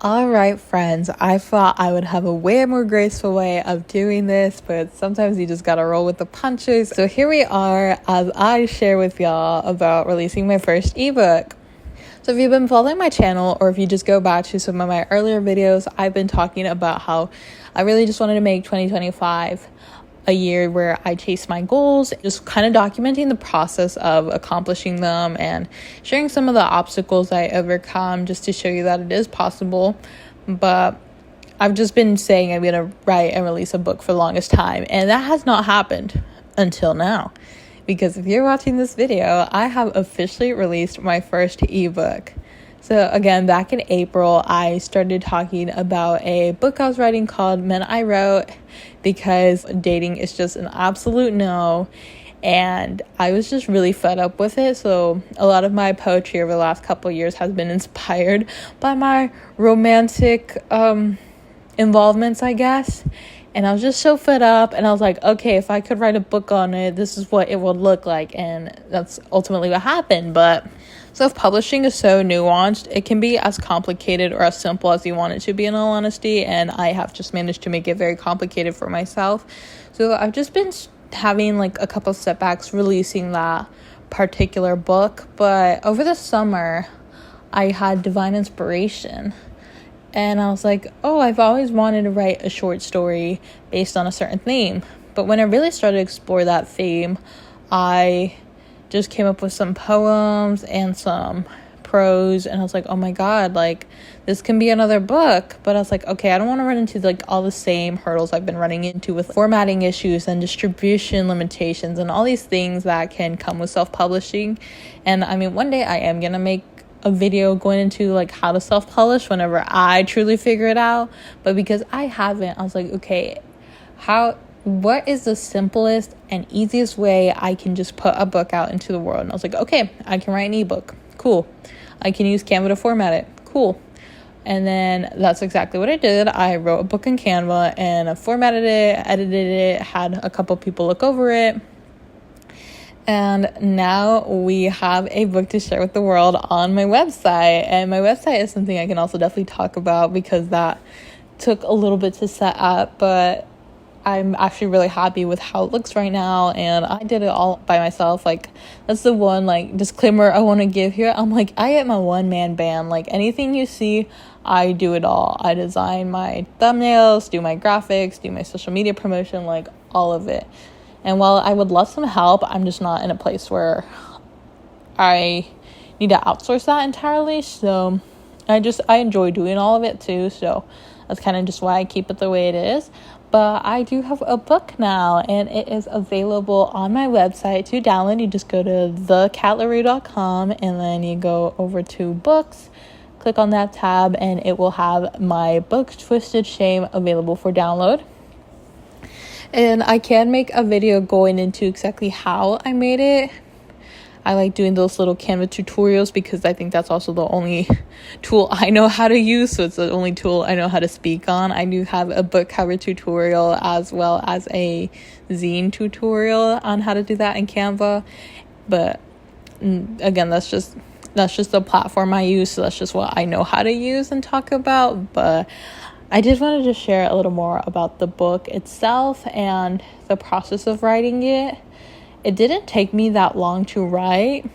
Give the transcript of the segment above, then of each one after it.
All right, friends, I thought I would have a way more graceful way of doing this, but sometimes you just gotta roll with the punches. So here we are as I share with y'all about releasing my first ebook. So if you've been following my channel, or if you just go back to some of my earlier videos, I've been talking about how I really just wanted to make 2025 a year where I chase my goals, just kind of documenting the process of accomplishing them and sharing some of the obstacles I overcome just to show you that it is possible. But I've just been saying I'm going to write and release a book for the longest time, and that has not happened until now. Because if you're watching this video, I have officially released my first ebook. So again, back in April, I started talking about a book I was writing called Men I Wrote, because dating is just an absolute no. And I was just really fed up with it. So a lot of my poetry over the last couple of years has been inspired by my romantic involvements, I guess. And I was just so fed up, and I was like, okay, if I could write a book on it, this is what it would look like. And that's ultimately what happened. But self-publishing is so nuanced. It can be as complicated or as simple as you want it to be, in all honesty. And I have just managed to make it very complicated for myself. So I've just been having like a couple setbacks releasing that particular book. But over the summer, I had divine inspiration. And I was like, oh, I've always wanted to write a short story based on a certain theme. But when I really started to explore that theme, I just came up with some poems and some prose. And I was like, oh my God, like this can be another book. But I was like, okay, I don't want to run into like all the same hurdles I've been running into with formatting issues and distribution limitations and all these things that can come with self-publishing. And I mean, one day I am going to make a video going into like how to self-publish whenever I truly figure it out. But because I haven't, I was like, okay, what is the simplest and easiest way I can just put a book out into the world? And I was like, okay, I can write an ebook. Cool. I can use Canva to format it. Cool. And then that's exactly what I did. I wrote a book in Canva and I formatted it, edited it, had a couple people look over it. And now we have a book to share with the world on my website. And my website is something I can also definitely talk about because that took a little bit to set up. But I'm actually really happy with how it looks right now. And I did it all by myself. Like, that's the one, like, disclaimer I want to give here. I'm like, I am a one-man band. Like, anything you see, I do it all. I design my thumbnails, do my graphics, do my social media promotion, like, all of it. And while I would love some help, I'm just not in a place where I need to outsource that entirely. So I enjoy doing all of it too. So that's kind of just why I keep it the way it is. But I do have a book now, and it is available on my website to download. You just go to thecatlaroo.com and then you go over to books, click on that tab, and it will have my book Twisted Shame available for download. And I can make a video going into exactly how I made it. I like doing those little Canva tutorials because I think that's also the only tool I know how to use. So it's the only tool I know how to speak on. I do have a book cover tutorial as well as a zine tutorial on how to do that in Canva. But again, that's just the platform I use. So that's just what I know how to use and talk about. But I did want to just share a little more about the book itself and the process of writing it. It didn't take me that long to write.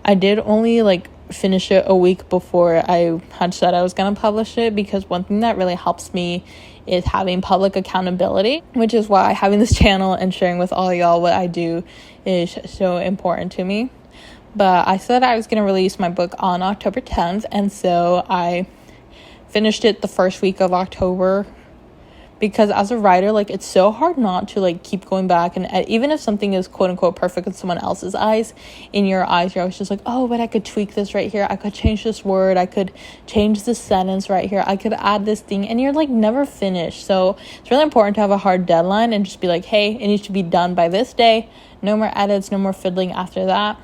I did only finish it a week before I had said I was going to publish it, because one thing that really helps me is having public accountability, which is why having this channel and sharing with all y'all what I do is so important to me. But I said I was going to release my book on October 10th, and so I finished it the first week of October, because as a writer, it's so hard not to keep going back, and even if something is quote unquote perfect in someone else's eyes, in your eyes you're always just like, oh, but I could tweak this right here, I could change this word, I could change this sentence right here, I could add this thing, and you're never finished. So it's really important to have a hard deadline and just be like, hey, it needs to be done by this day, no more edits, no more fiddling after that.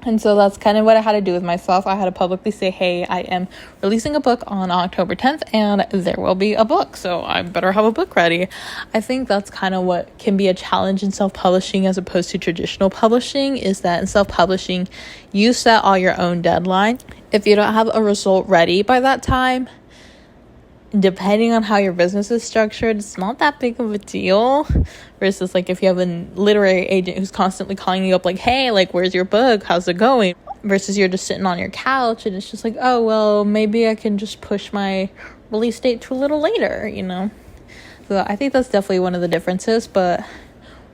And so that's kind of what I had to do with myself. I had to publicly say, hey, I am releasing a book on October 10th and there will be a book, so I better have a book ready. I think that's kind of what can be a challenge in self-publishing as opposed to traditional publishing, is that in self-publishing, you set all your own deadline. If you don't have a result ready by that time, depending on how your business is structured, it's not that big of a deal. Versus like if you have a literary agent who's constantly calling you up like, hey, like, where's your book? How's it going? Versus you're just sitting on your couch and it's just like, oh, well, maybe I can just push my release date to a little later, you know? So I think that's definitely one of the differences. But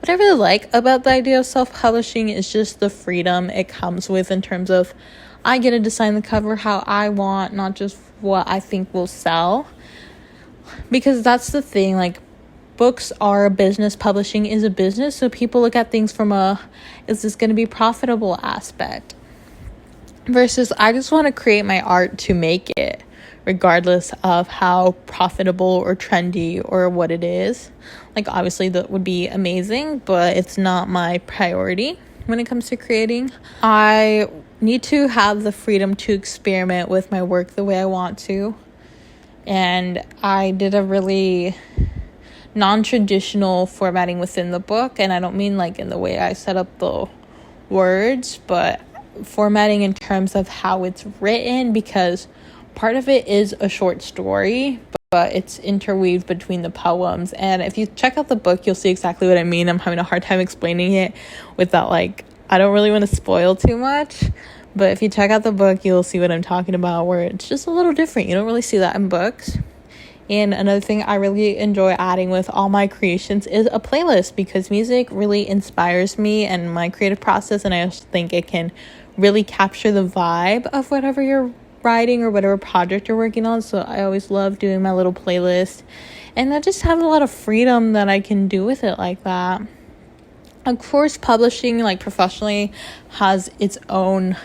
what I really like about the idea of self-publishing is just the freedom it comes with in terms of I get to design the cover how I want, not just what I think will sell. Because that's the thing, like, books are a business, publishing is a business, so people look at things from is this going to be profitable aspect? Versus I just want to create my art to make it, regardless of how profitable or trendy or what it is. Like, obviously that would be amazing, but it's not my priority when it comes to creating. I need to have the freedom to experiment with my work the way I want to. And I did a really non-traditional formatting within the book, and I don't mean like in the way I set up the words, but formatting in terms of how it's written, because part of it is a short story, but it's interweaved between the poems. And if you check out the book, you'll see exactly what I mean. I'm having a hard time explaining it without, like, I don't really want to spoil too much. But if you check out the book, you'll see what I'm talking about, where it's just a little different. You don't really see that in books. And another thing I really enjoy adding with all my creations is a playlist, because music really inspires me and my creative process. And I just think it can really capture the vibe of whatever you're writing or whatever project you're working on. So I always love doing my little playlist. And I just have a lot of freedom that I can do with it like that. Of course, publishing, like, professionally has its own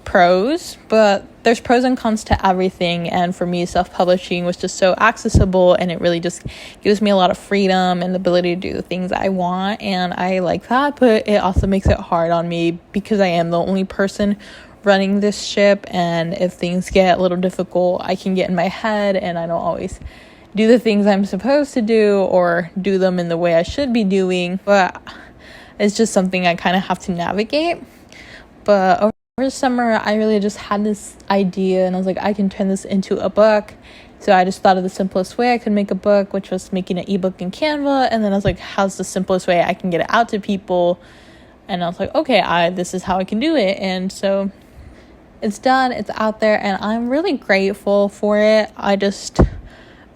pros, but there's pros and cons to everything. And for me, self-publishing was just so accessible, and it really just gives me a lot of freedom and the ability to do the things I want, and I like that. But it also makes it hard on me because I am the only person running this ship, and if things get a little difficult, I can get in my head and I don't always do the things I'm supposed to do or do them in the way I should be doing. But it's just something I kind of have to navigate. But over the summer, I really just had this idea, and I was like, I can turn this into a book. So I just thought of the simplest way I could make a book, which was making an ebook in Canva. And then I was like, how's the simplest way I can get it out to people? And I was like, okay, this is how I can do it. And so it's done, it's out there, and I'm really grateful for it.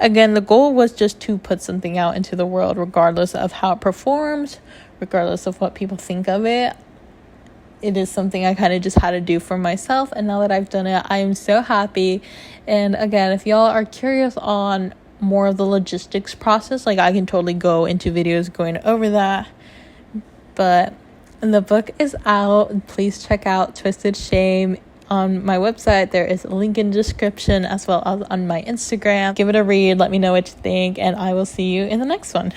Again, the goal was just to put something out into the world, regardless of how it performs, regardless of what people think of it. It is something I kind of just had to do for myself, and now that I've done it, I am so happy. And again, if y'all are curious on more of the logistics process, like, I can totally go into videos going over that. But the book is out. Please check out Twisted Shame on my website. There is a link in the description, as well as on my Instagram. Give it a read, let me know what you think, and I will see you in the next one.